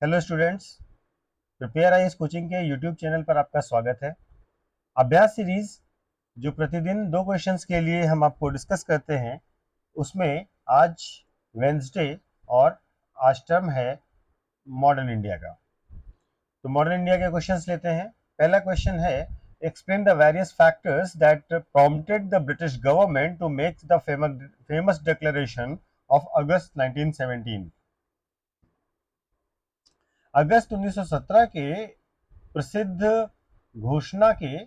Hello students, prepare IAS coaching के YouTube channel पर आपका स्वागत है। अभ्यास सीरीज जो प्रतिदिन दो क्वेश्चंस के लिए हम आपको डिस्कस करते हैं, उसमें आज वेंसडे और आज टर्म है मॉडर्न इंडिया का। तो मॉडर्न इंडिया के क्वेश्चंस लेते हैं। पहला क्वेश्चन है, explain the various factors that prompted the British government to make the famous declaration of August 1917। अगस्त 1917 के प्रसिद्ध घोषणा के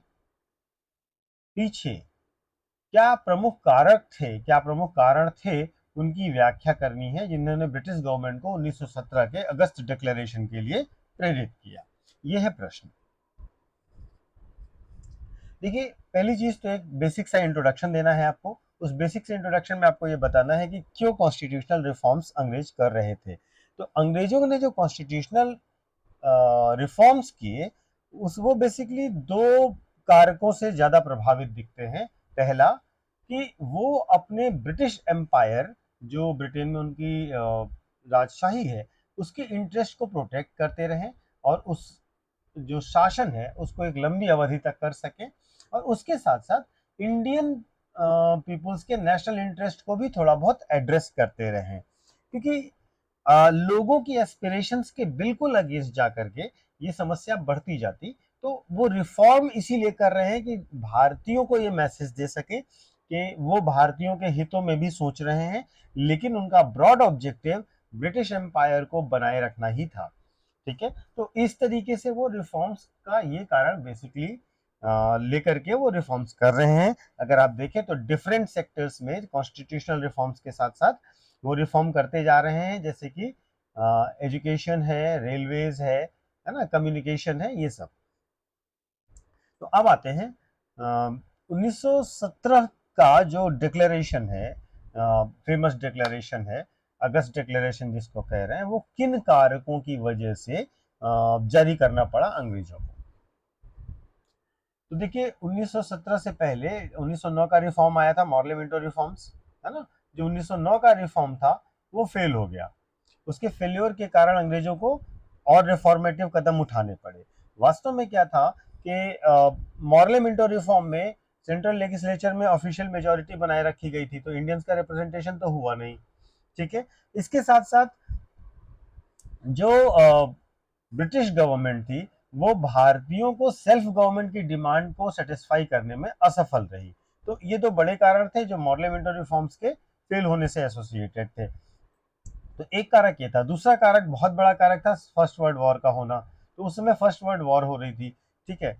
पीछे क्या प्रमुख कारक थे, क्या प्रमुख कारण थे, उनकी व्याख्या करनी है, जिन्होंने ब्रिटिश गवर्नमेंट को 1917 के अगस्त डिक्लेरेशन के लिए प्रेरित किया। यह है प्रश्न। देखिए, पहली चीज तो एक बेसिक सा इंट्रोडक्शन देना है आपको। उस बेसिक से इंट्रोडक्शन में आपको यह बताना है कि क्यों कॉन्स्टिट्यूशनल रिफॉर्म्स अंग्रेज कर रहे थे। तो अंग्रेजों ने जो कॉन्स्टिट्यूशनल रिफॉर्म्स किए, उस वो बेसिकली दो कारकों से ज्यादा प्रभावित दिखते हैं। पहला कि वो अपने ब्रिटिश एम्पायर, जो ब्रिटेन में उनकी राजशाही है, उसके इंटरेस्ट को प्रोटेक्ट करते रहे और उस जो शासन है उसको एक लंबी अवधि तक कर सके, और उसके साथ साथ इंडियन पीपुल्स के नेशनल इंटरेस्ट को भी थोड़ा बहुत एड्रेस करते रहे। क्योंकि लोगों की एस्पिरेशंस के बिल्कुल अगेंस्ट जाकर के ये समस्या बढ़ती जाती, तो वो रिफॉर्म इसीलिए कर रहे हैं कि भारतीयों को ये मैसेज दे सके कि वो भारतीयों के हितों में भी सोच रहे हैं, लेकिन उनका ब्रॉड ऑब्जेक्टिव ब्रिटिश एम्पायर को बनाए रखना ही था। ठीक है, तो इस तरीके से वो रिफॉर्म्स का ये कारण बेसिकली लेकर के वो रिफॉर्म्स कर रहे हैं। अगर आप देखें तो डिफरेंट सेक्टर्स में कॉन्स्टिट्यूशनल रिफॉर्म्स के साथ साथ वो रिफॉर्म करते जा रहे हैं, जैसे कि एजुकेशन है, रेलवेज है ना, कम्युनिकेशन है, ये सब। तो अब आते हैं 1917 का जो डिक्लेरेशन है, फेमस डिक्लेरेशन है, अगस्त डिक्लेरेशन जिसको कह रहे हैं, वो किन कारकों की वजह से जारी करना पड़ा अंग्रेजों को। तो देखिए, 1917 से पहले 1909 का रिफॉर्म आया था, मॉरले मिंटो रिफॉर्म्स, है ना। जो 1909 का रिफॉर्म था वो फेल हो गया। उसके फेल्योर के कारण अंग्रेजों को और रिफॉर्मेटिव कदम उठाने पड़े। वास्तव में क्या था कि मॉरले मिंटो रिफॉर्म में सेंट्रल लेजिस्लेचर में ऑफिशियल मेजोरिटी बनाए रखी गई थी, तो इंडियंस का रिप्रेजेंटेशन तो हुआ नहीं। ठीक है, इसके साथ साथ जो ब्रिटिश गवर्नमेंट थी, वो भारतीयों को सेल्फ गवर्नमेंट की डिमांड को सेटिस्फाई करने में असफल रही। तो ये दो बड़े कारण थे जो मॉरले मिंटो रिफॉर्म्स के फेल होने से एसोसिएटेड थे। तो एक कारक ये था। दूसरा कारक, बहुत बड़ा कारक था, फर्स्ट वर्ल्ड वॉर का होना। तो उस समय फर्स्ट वर्ल्ड वॉर हो रही थी, ठीक है,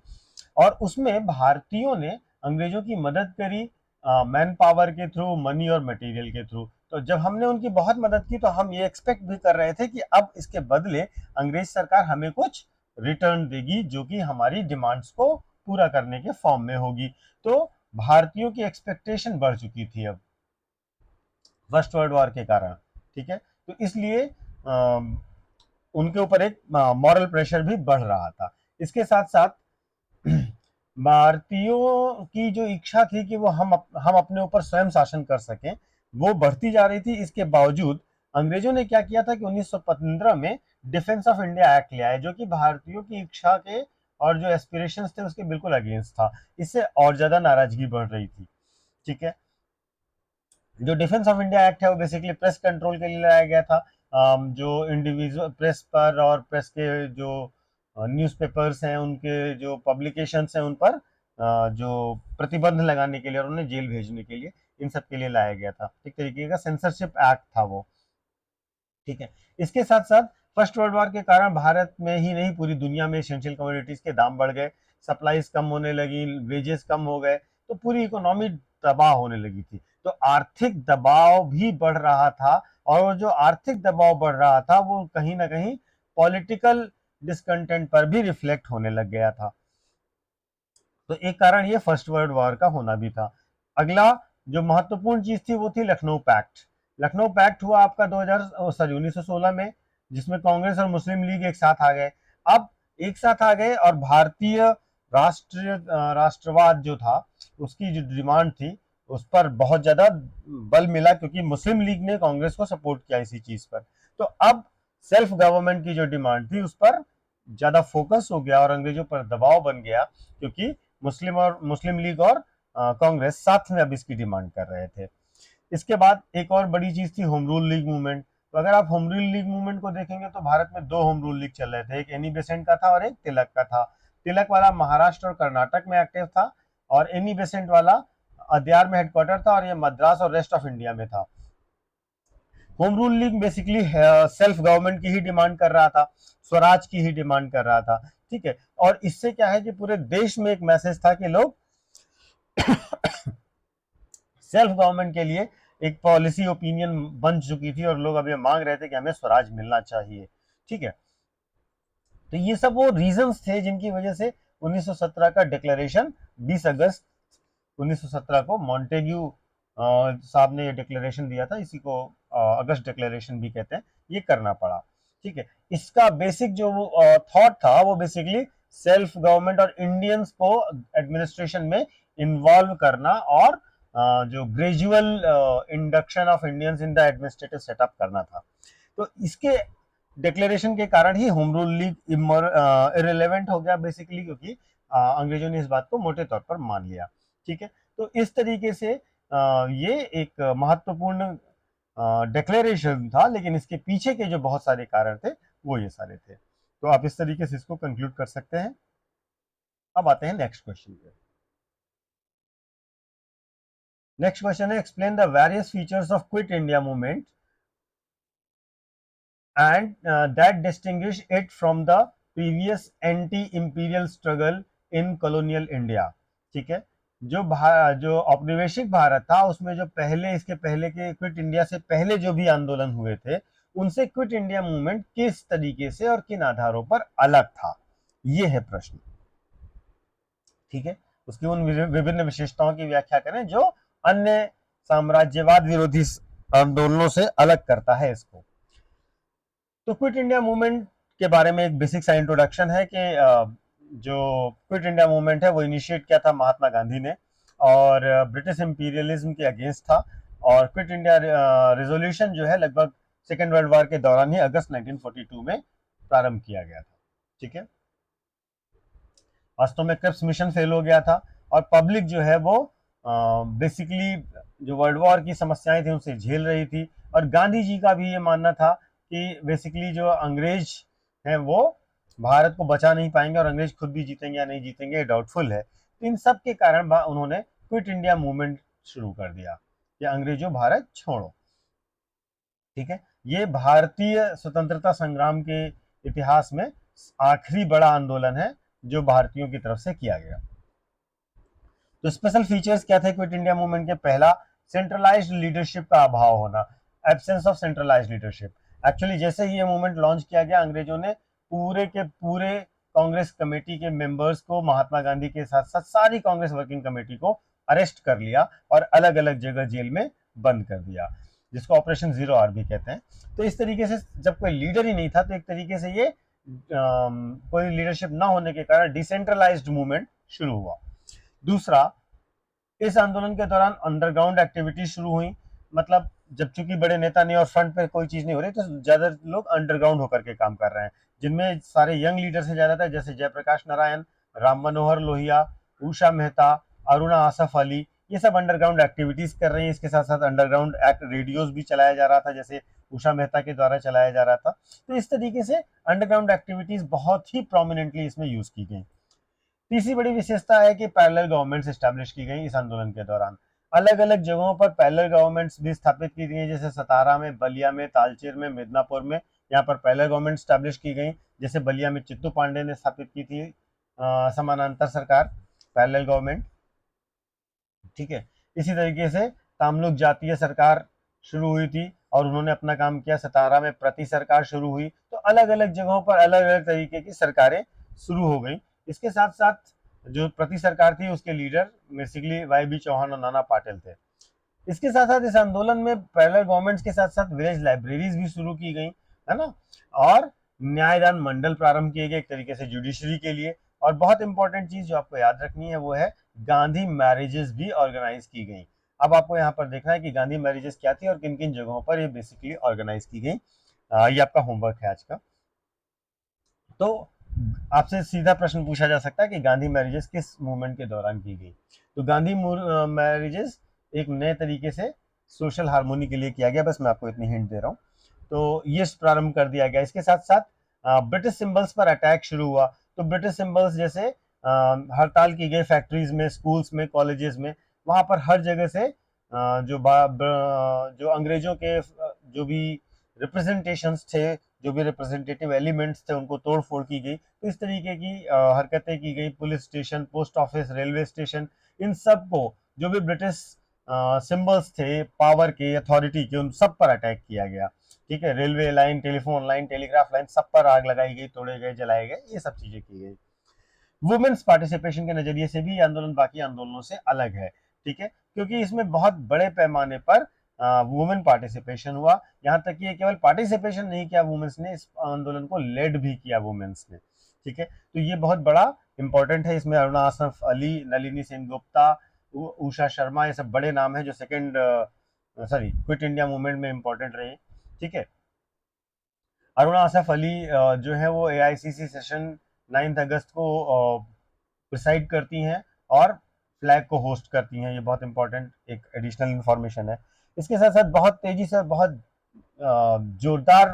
और उसमें भारतीयों ने अंग्रेजों की मदद करी, मैन पावर के थ्रू, मनी और मटेरियल के थ्रू। तो जब हमने उनकी बहुत मदद की, तो हम ये एक्सपेक्ट भी कर रहे थे कि अब इसके बदले अंग्रेज सरकार हमें कुछ रिटर्न देगी, जो कि हमारी डिमांड्स को पूरा करने के फॉर्म में होगी। तो भारतीयों की एक्सपेक्टेशन बढ़ चुकी थी अब फर्स्ट वर्ल्ड वॉर के कारण। ठीक है, तो इसलिए उनके ऊपर एक मॉरल प्रेशर भी बढ़ रहा था। इसके साथ साथ भारतीयों की जो इच्छा थी कि वो हम अपने ऊपर स्वयं शासन कर सकें, वो बढ़ती जा रही थी। इसके बावजूद अंग्रेजों ने क्या किया था कि 1915 में डिफेंस ऑफ इंडिया एक्ट ले आए, जो कि भारतीयों की इच्छा के और जो एस्पिरेशंस थे उसके बिल्कुल अगेंस्ट था। इससे और ज्यादा नाराजगी बढ़ रही थी। ठीक है, जो डिफेंस ऑफ इंडिया एक्ट है वो बेसिकली प्रेस कंट्रोल के लिए लाया गया था। जो इंडिविजुअल प्रेस पर और प्रेस के जो न्यूज़पेपर्स हैं, उनके जो पब्लिकेशंस हैं, उन पर जो प्रतिबंध लगाने के लिए और उन्हें जेल भेजने के लिए, इन सब के लिए लाया गया था। एक तरीके का सेंसरशिप एक्ट था वो। ठीक है, इसके साथ साथ फर्स्ट वर्ल्ड वॉर के कारण भारत में ही नहीं, पूरी दुनिया में एसेंशियल कमोडिटीज के दाम बढ़ गए, सप्लाईज कम होने लगी, वेजेस कम हो गए, तो पूरी इकोनॉमी तबाह होने लगी थी। तो आर्थिक दबाव भी बढ़ रहा था, और जो आर्थिक दबाव बढ़ रहा था वो कहीं ना कहीं पॉलिटिकल डिसकंटेंट पर भी रिफ्लेक्ट होने लग गया था। तो एक कारण ये फर्स्ट वर्ल्ड वॉर का होना भी था। अगला जो महत्वपूर्ण चीज थी वो थी लखनऊ पैक्ट। लखनऊ पैक्ट हुआ आपका 1916 में, जिसमें कांग्रेस और मुस्लिम लीग एक साथ आ गए। अब एक साथ आ गए और भारतीय राष्ट्रवाद जो था, उसकी जो डिमांड थी, उस पर बहुत ज्यादा बल मिला, क्योंकि मुस्लिम लीग ने कांग्रेस को सपोर्ट किया इसी चीज पर। तो अब सेल्फ गवर्नमेंट की जो डिमांड थी उस पर ज्यादा फोकस हो गया और अंग्रेजों पर दबाव बन गया, क्योंकि मुस्लिम लीग और कांग्रेस साथ में अब इसकी डिमांड कर रहे थे। इसके बाद एक और बड़ी चीज थी होम रूल लीग मूवमेंट। तो अगर आप होम रूल लीग मूवमेंट को देखेंगे तो भारत में दो होम रूल लीग चल रहे थे, एक एनी बेसेंट का था और एक तिलक का था। तिलक वाला महाराष्ट्र और कर्नाटक में एक्टिव था और एनी बेसेंट वाला अद्यार में हेडक्वार्टर था और ये मद्रास और रेस्ट ऑफ इंडिया में था। Home rule league basically self government की ही डिमांड कर रहा था, स्वराज की ही डिमांड कर रहा था, ठीक है। और इससे क्या है कि पूरे देश में एक मैसेज था कि लोग सेल्फ गवर्नमेंट के लिए एक पॉलिसी ओपिनियन बन चुकी थी और लोग अब ये मांग रहे थे कि हमें स्वराज मिलना चाहिए, ठीक है। तो ये सब वो रीजंस थे जिनकी वजह से 1917 का डिक्लेरेशन 20 अगस्त 1917 को मॉन्टेग्यू साहब ने ये डिक्लेरेशन दिया था, इसी को अगस्त डिक्लेरेशन भी कहते हैं, ये करना पड़ा, ठीक है। इसका बेसिक जो थॉट था वो बेसिकली सेल्फ गवर्नमेंट और इंडियंस को एडमिनिस्ट्रेशन में इन्वॉल्व करना और जो gradual induction of Indians in the administrative setup करना था। तो इसके डिक्लेरेशन के कारण ही होम रूल लीग इरेलेवेंट हो गया बेसिकली, क्योंकि अंग्रेजों ने इस बात को मोटे तौर पर मान लिया, ठीक है। तो इस तरीके से ये एक महत्वपूर्ण डिक्लेरेशन था, लेकिन इसके पीछे के जो बहुत सारे कारण थे वो ये सारे थे। तो आप इस तरीके से इसको कंक्लूड कर सकते हैं। अब आते हैं नेक्स्ट क्वेश्चन पे। नेक्स्ट क्वेश्चन है explain the various features of quit India movement and that distinguish it from the previous anti-imperial struggle in colonial India, ठीक है। जो औपनिवेशिक भारत था उसमें जो पहले इसके पहले के क्विट इंडिया से पहले जो भी आंदोलन हुए थे उनसे क्विट इंडिया मूवमेंट किस तरीके से और किन आधारों पर अलग था, ये है प्रश्न, ठीक है। उसकी उन विभिन्न विशेषताओं की व्याख्या करें जो अन्य साम्राज्यवाद विरोधी आंदोलनों से अलग करता है इसको। तो क्विट इंडिया मूवमेंट के बारे में एक बेसिक सा इंट्रोडक्शन है कि जो क्विट इंडिया मूवमेंट है वो इनिशिएट किया था महात्मा गांधी ने और ब्रिटिश इंपीरियलिज्म के अगेंस्ट था। और क्विट इंडिया रेजोल्यूशन जो है लगभग सेकेंड वर्ल्ड वॉर के दौरान ही अगस्त 1942 में प्रारंभ किया गया था, ठीक है। वास्तव में क्रिप्स मिशन फेल हो गया था और पब्लिक जो है वो बेसिकली जो वर्ल्ड वॉर की समस्याएं थी उनसे झेल रही थी। और गांधी जी का भी ये मानना था कि बेसिकली जो अंग्रेज हैं वो भारत को बचा नहीं पाएंगे और अंग्रेज खुद भी जीतेंगे या नहीं जीतेंगे ये डाउटफुल है। तो इन सब के कारण उन्होंने क्विट इंडिया मूवमेंट शुरू कर दिया कि अंग्रेजों भारत छोड़ो, ठीक है। ये भारतीय स्वतंत्रता संग्राम के इतिहास में आखिरी बड़ा आंदोलन है जो भारतीयों की तरफ से किया गया। तो स्पेशल फीचर्स क्या थे क्विट इंडिया मूवमेंट के? पहला, सेंट्रलाइज्ड लीडरशिप का अभाव होना, absence of centralised leadership. Actually जैसे ही ये मूवमेंट लॉन्च किया गया अंग्रेजों ने पूरे के पूरे कांग्रेस कमेटी के मेंबर्स को महात्मा गांधी के साथ साथ सारी कांग्रेस वर्किंग कमेटी को अरेस्ट कर लिया और अलग अलग जगह जेल में बंद कर दिया, जिसको ऑपरेशन जीरो आर भी कहते हैं। तो इस तरीके से जब कोई लीडर ही नहीं था तो एक तरीके से ये कोई लीडरशिप ना होने के कारण डिसेंट्रलाइज्ड मूवमेंट शुरू हुआ। दूसरा, इस आंदोलन के दौरान अंडरग्राउंड एक्टिविटीज शुरू हुई, मतलब जब चूंकि बड़े नेता नहीं और फ्रंट पे कोई चीज नहीं हो रही तो ज्यादा लोग अंडरग्राउंड होकर के काम कर रहे हैं, जिनमें सारे यंग लीडर से ज्यादा था, जैसे जयप्रकाश नारायण, राम मनोहर लोहिया, उषा मेहता, अरुणा आसफ अली, ये सब अंडरग्राउंड एक्टिविटीज कर रही हैं। इसके साथ साथ अंडरग्राउंड एक्ट रेडियोज भी चलाया जा रहा था, जैसे उषा मेहता के द्वारा चलाया जा रहा था। तो इस तरीके से अंडरग्राउंड एक्टिविटीज बहुत ही प्रोमिनेंटली इसमें यूज की गई। तीसरी बड़ी विशेषता है कि पैरेलल गवर्नमेंट्स एस्टैब्लिश की गई इस आंदोलन के दौरान। अलग अलग जगहों पर पैरेलल गवर्नमेंट्स भी स्थापित की गई, जैसे सतारा में, बलिया में, तालचेर में, मिदनापुर में, यहाँ पर पैरेलल गवर्नमेंट स्टैब्लिश की गई। जैसे बलिया में चित्तू पांडे ने स्थापित की थी समानांतर सरकार, पैरेलल गवर्नमेंट, ठीक है। इसी तरीके से तामलुक जातीय सरकार शुरू हुई थी और उन्होंने अपना काम किया। सतारा में प्रति सरकार शुरू हुई। तो अलग अलग जगहों पर अलग अलग तरीके की सरकारें शुरू हो गई। इसके साथ साथ जो प्रति सरकार थी उसके leader basically Y B Chauhan और नाना पाटिल थे। इसके साथ साथ इस आंदोलन में पैरेलल गवर्नमेंट्स के साथ साथ विलेज लाइब्रेरीज भी शुरू की गई, है ना, और न्यायदान मंडल प्रारंभ किए गए एक तरीके से जुडिशरी के लिए। और बहुत इंपॉर्टेंट चीज जो आपको याद रखनी है वो है गांधी मैरिजेस भी ऑर्गेनाइज की गई। अब आपको यहाँ पर देखना है कि गांधी मैरिजेस क्या थी और किन किन जगहों पर ये बेसिकली ऑर्गेनाइज की गई। ये आपका होमवर्क है आज का। तो आपसे सीधा प्रश्न पूछा जा सकता है कि गांधी मैरिजेस किस मूवमेंट के दौरान की गई। तो गांधी मैरिजेस एक नए तरीके से सोशल हार्मोनी के लिए किया गया, बस मैं आपको इतनी हिंट दे रहा हूँ। तो ये प्रारंभ कर दिया गया। इसके साथ साथ ब्रिटिश सिंबल्स पर अटैक शुरू हुआ। तो ब्रिटिश सिंबल्स जैसे हड़ताल की गई फैक्ट्रीज में, स्कूल्स में, कॉलेजेस में, वहां पर हर जगह से जो अंग्रेजों के जो भी रिप्रेजेंटेशंस थे, जो भी रिप्रेजेंटेटिव एलिमेंट्स थे, उनको तोड़ फोड़ की गई। तो इस तरीके की हरकतें की गई। Police station, post office, railway station, इन सब को, जो भी ब्रिटिश सिंबल्स थे पावर के, अथॉरिटी के, उन सब पर अटैक किया गया। ठीक है, railway line, telephone line, telegraph line, सब पर आग लगाई गई, तोड़े गए, जलाए गए, ये सब चीजें की गई। वुमेन्स पार्टिसिपेशन के नजरिए से भी आंदोलन बाकी आंदोलनों से अलग है। ठीक है, क्योंकि इसमें बहुत बड़े पैमाने पर वुमेन पार्टिसिपेशन हुआ। यहाँ तक कि केवल पार्टिसिपेशन नहीं किया वुमेन्स ने, इस आंदोलन को लेड भी किया वुमेन्स ने। ठीक है, तो ये बहुत बड़ा इंपॉर्टेंट है। इसमें अरुणा आसफ अली, नलिनी सेन गुप्ता, उषा शर्मा, ये सब बड़े नाम है जो सेकेंड क्विट इंडिया मूवमेंट में इंपॉर्टेंट रहे। ठीक है, अरुणा आसफ अली जो है वो एआईसीसी सेशन 9 अगस्त को प्रिसाइड करती हैं और फ्लैग को होस्ट करती हैं। ये बहुत इंपॉर्टेंट एक एडिशनल इंफॉर्मेशन है। इसके साथ साथ बहुत तेजी से, बहुत जोरदार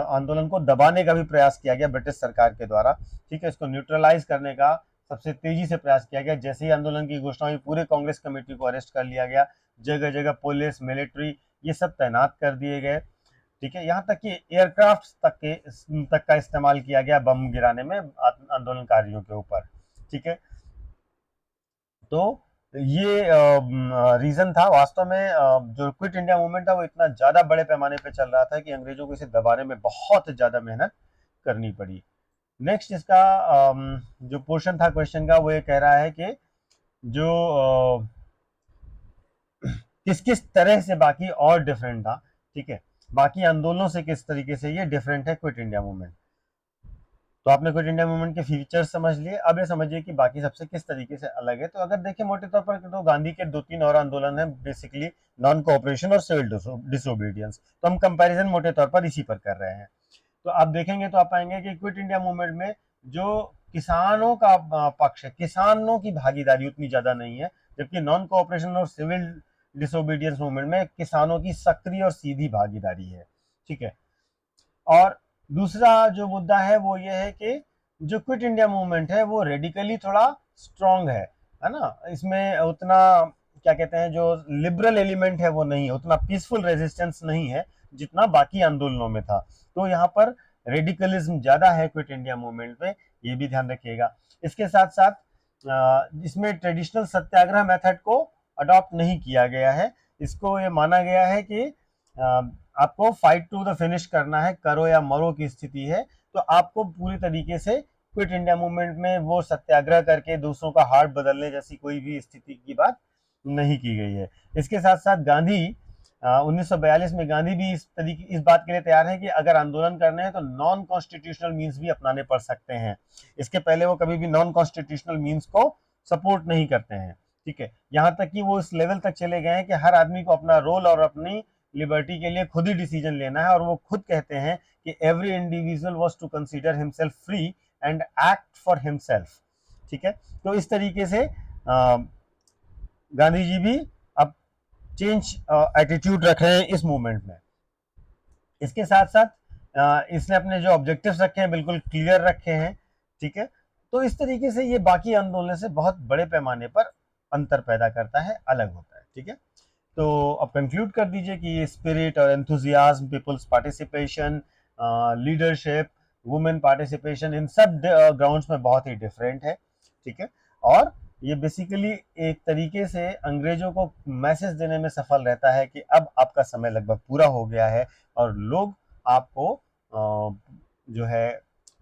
आंदोलन को दबाने का भी प्रयास किया गया ब्रिटिश सरकार के द्वारा। ठीक है, इसको न्यूट्रलाइज करने का सबसे तेजी से प्रयास किया गया। जैसे ही आंदोलन की घोषणा हुई, पूरे कांग्रेस कमेटी को अरेस्ट कर लिया गया। जगह जगह पुलिस, मिलिट्री, ये सब तैनात कर दिए गए। ठीक है, यहाँ तक कि एयरक्राफ्ट तक का इस्तेमाल किया गया बम गिराने में आंदोलनकारियों के ऊपर। ठीक है, तो ये रीजन था वास्तव में। जो क्विट इंडिया मूवमेंट था वो इतना ज्यादा बड़े पैमाने पे चल रहा था कि अंग्रेजों को इसे दबाने में बहुत ज्यादा मेहनत करनी पड़ी। नेक्स्ट इसका जो पोर्शन था क्वेश्चन का, वो ये कह रहा है कि जो किस किस तरह से बाकी और डिफरेंट था। ठीक है, बाकी आंदोलनों से किस तरीके से ये डिफरेंट है क्विट इंडिया मूवमेंट। तो आपने क्विट इंडिया मूवमेंट के फीचर्स समझ लिए, अब ये समझिए कि बाकी सबसे किस तरीके से अलग है। तो अगर देखें मोटे तौर पर, तो गांधी के 2-3 और आंदोलन है, बेसिकली नॉन कोऑपरेशन और सिविल डिसोबीडियंस। तो हम कंपैरिजन मोटे तौर पर इसी पर कर रहे हैं। तो आप देखेंगे तो आप पाएंगे कि क्विट इंडिया मूवमेंट में जो किसानों का पक्ष है, किसानों की भागीदारी उतनी ज्यादा नहीं है, जबकि नॉन कोऑपरेशन और सिविल डिसोबीडियंस मूवमेंट में किसानों की सक्रिय और सीधी भागीदारी है। ठीक है, और दूसरा जो मुद्दा है वो ये है कि जो क्विट इंडिया मूवमेंट है वो रेडिकली थोड़ा स्ट्रांग है ना। इसमें उतना क्या कहते हैं, जो लिबरल एलिमेंट है वो नहीं है, उतना पीसफुल रेजिस्टेंस नहीं है जितना बाकी आंदोलनों में था। तो यहाँ पर रेडिकलिज्म ज्यादा है क्विट इंडिया मूवमेंट में, ये भी ध्यान रखिएगा। इसके साथ साथ इसमें ट्रेडिशनल सत्याग्रह मेथड को अडॉप्ट नहीं किया गया है। इसको ये माना गया है कि आपको फाइट टू द फिनिश करना है, करो या मरो की स्थिति है। तो आपको पूरी तरीके से क्विट इंडिया मूवमेंट में वो सत्याग्रह करके दूसरों का हार्ट बदलने जैसी कोई भी स्थिति की बात नहीं की गई है। इसके साथ साथ गांधी 1942 में गांधी भी इस बात के लिए तैयार है कि अगर आंदोलन करने हैं तो नॉन कॉन्स्टिट्यूशनल मीन्स भी अपनाने पड़ सकते हैं। इसके पहले वो कभी भी नॉन कॉन्स्टिट्यूशनल मीन्स को सपोर्ट नहीं करते हैं। ठीक है, यहाँ तक कि वो इस लेवल तक चले गए हैं कि हर आदमी को अपना रोल और अपनी लिबर्टी के लिए खुद ही डिसीजन लेना है। और वो खुद कहते हैं कि every individual was to consider himself free and act for himself. ठीक है, तो इस तरीके से गांधी जी भी अब चेंज एटीट्यूड रख रहे हैं इस मूवमेंट में। इसके साथ साथ इसने अपने जो ऑब्जेक्टिव्स रखे हैं बिल्कुल क्लियर रखे हैं। ठीक है, तो इस तरीके से ये बाकी आंदोलन से बहुत बड़े पैमाने पर अंतर पैदा करता है, अलग होता है। ठीक है, तो अब कंक्लूड कर दीजिए कि स्पिरिट और enthusiasm, people's participation, leadership, women participation, इन सब ग्राउंड्स में बहुत ही डिफरेंट है। ठीक है, और ये बेसिकली एक तरीके से अंग्रेजों को मैसेज देने में सफल रहता है कि अब आपका समय लगभग पूरा हो गया है और लोग आपको जो है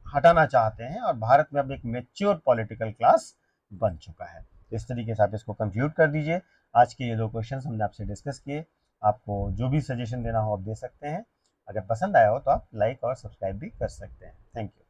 हटाना चाहते हैं, और भारत में अब एक मेच्योर पॉलिटिकल क्लास बन चुका है। इस तरीके से आप इसको कंक्लूड कर दीजिए। आज के ये 2 क्वेश्चन हमने आपसे डिस्कस किए। आपको जो भी सजेशन देना हो आप दे सकते हैं। अगर पसंद आया हो तो आप लाइक और सब्सक्राइब भी कर सकते हैं। Thank you.